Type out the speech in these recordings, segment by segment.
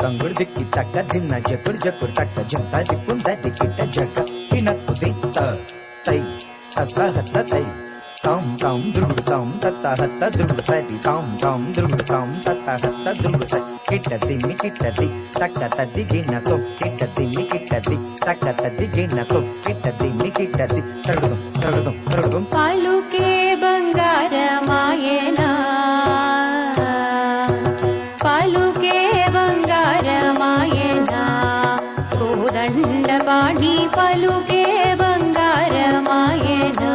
తంగుడు దిక్కి తక్క దిన్న జకుడు జకుడు తక్క జంత దిక్కుంద దిక్కిట జగ పినక్కు దిత్త తై తత్త హత్త తై తాం తాం దురుగుడు తాం తత్త హత్త దురుగుడు తడి తాం తాం దురుగుడు తాం తత్త హత్త దురుగుడు తై కిట్ట దిమ్మి కిట్టది తక్క తద్ది జిన్నతో కిట్ట దిమ్మి కిట్టది తక్క తద్ది జిన్నతో కిట్ట దిమ్మి కిట్టది తరుగుదం తరుగుదం తరుగుదం పలుకే బంగారమాయనా పలుకే బంగారమాయనా కోదండపాణి పలుకే బంగారమాయనా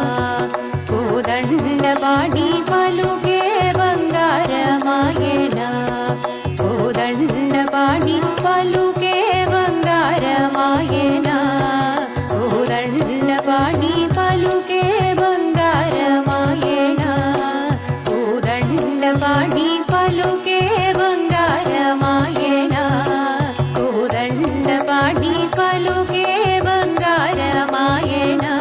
కోదండపాణి పలుకే బంగారమాయనా కోదండపాణి పలుకే బంగారమాయనా కోదండపాణి పలుకే బంగారమాయనా కోదండపాణి పలుకే బంగారమాయనా కోదండపాణి పలుకే బంగారమాయనా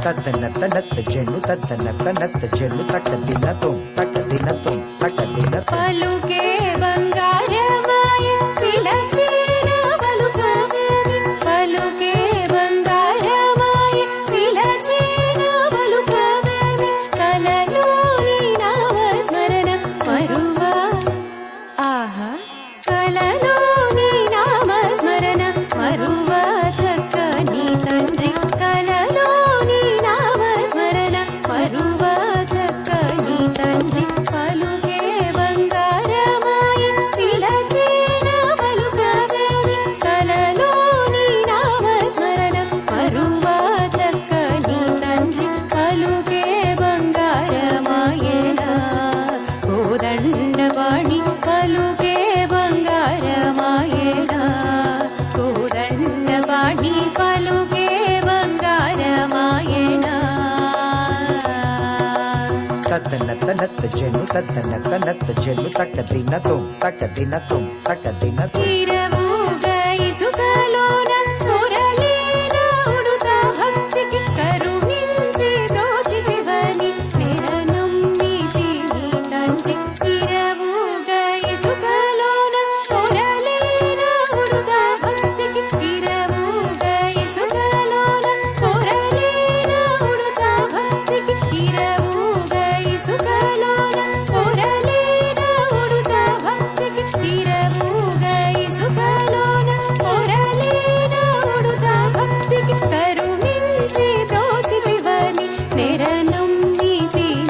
తత్తనత్త నత్త చెన్ను తత్తనత్త నత్త చెన్ను తక్క దినతో తక్క దినతో తక్క దిన పలుకే బంగారమాయ పిలచిన పలుకవేమి పలుకే బంగారమాయ పిలచిన పలుకవేమి కలలోని నామస్మరణ మరువా ఆహా కలలోని నామస్మరణ మరువా చక్కని తండ్రి కలలోని నామస్మరణ మరువా చక్కని తండ్రి పలుకే బంగారమాయ పిలచిన పలుకవేమి కలలోని నామస్మరణ మరువా చక్కని తండ్రి పలుకే బంగారమాయనా కోదండపాణి పలుకే బంగారమాయనా కోదండపాణి పలుకే బంగారమాయనా తత్తనత్త నత్త చెన్ను తత్తనత్త నత్త చెన్ను తక్క దినతో తక్క దినతో తక్క దినతో తిరవుగా ఇసుకలోన మురళీన ఉడుత భక్తికి కరుణించి బ్రోచితివని నిరనమ్మితి నీ తండ్రి తిరవుగా ఇసుకలోన మురళీన ఉడుత భక్తికి తిరవుగా ఇసుకలోన మురళీన ఉడుత భక్తికి తిరవుగా ఇసుకలోన మురళీన ఉడుత భక్తికి తిరవుగా ఇసుకలోన మురళీన ఉడుత భక్తికి కరుణించి బ్రోచితివని నిరనమ్మితి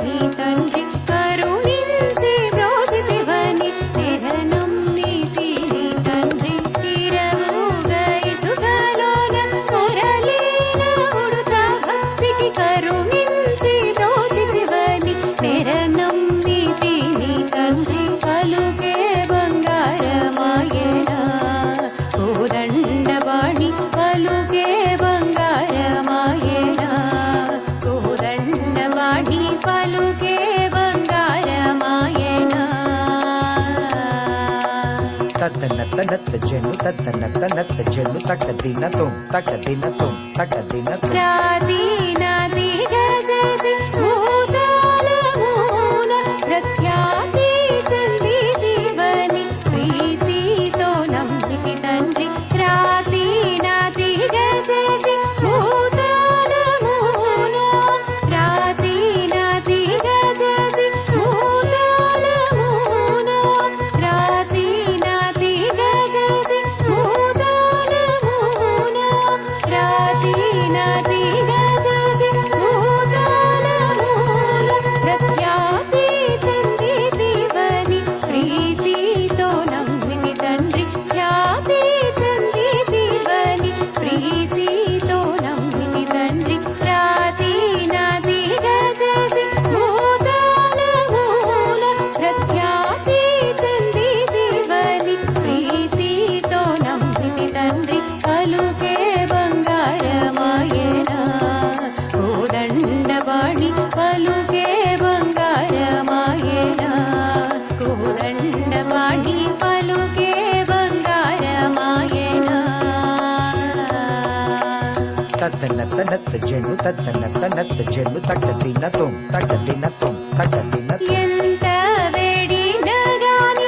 నీ తండ్రి కరుణించి బ్రోచితివని నిరనమ్మితి నీ తండ్రి తిరవుగా ఇసుకలోన మురళీన ఉడుత భక్తికి కరుణించి బ్రోచితివని నిరనమ్మితి నీ తండ్రి పలుకే బంగారమాయనా కోదండపాణి పలుకే బంగారమాయనా కోదండపాణి పలుకే బంగారమాయనా తత్తనత్త నత్త చెన్ను తత్తనత్త నత్త చెన్ను తక్క దినతో తక్క దినతో తక్క దినతో ప్రాదీనాదిగా చేసి భూతాళమున ప్రఖ్యాతి చెందితివని ప్రీతితో నమ్మితి తండ్రి ప్రాదీనాదిగా చేసి భూతాళమున ప్రాదీనాదిగా చేసి భూతాళమున ప్రాదీనాదిగా చేసి భూతాళమున ప్రాదీనాదిగా చేసి భూతాళమున ప్రఖ్యాతి చెందితివని ప్రీతితో నమ్మితి తండ్రి ఖ్యాతి చెందితివని ప్రీతితో నమ్మితి తండ్రి ప్రాదీనాదిగా చేసి భూతాళమున ప్రఖ్యాతి చెందితివని ప్రీతితో నమ్మితి తండ్రి పలుకే బంగారమాయనా కోదండపాణి పలుకే బంగారమాయనా కోదండపాణి పలుకే బంగారమాయనా తత్తనత్త నత్త చెన్ను తత్తనత్త నత్త చెన్ను తక్క దినతో తక్క దినతో తక్క దినతో ఎంత వేడిన గాని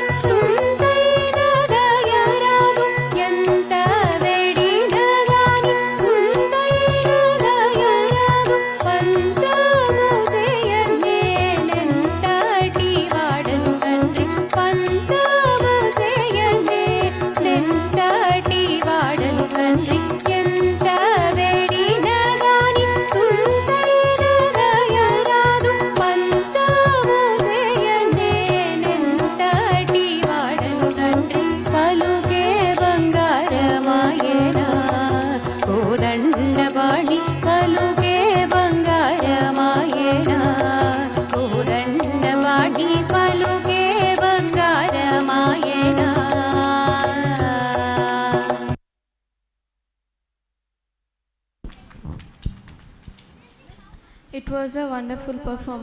It was a wonderful performance.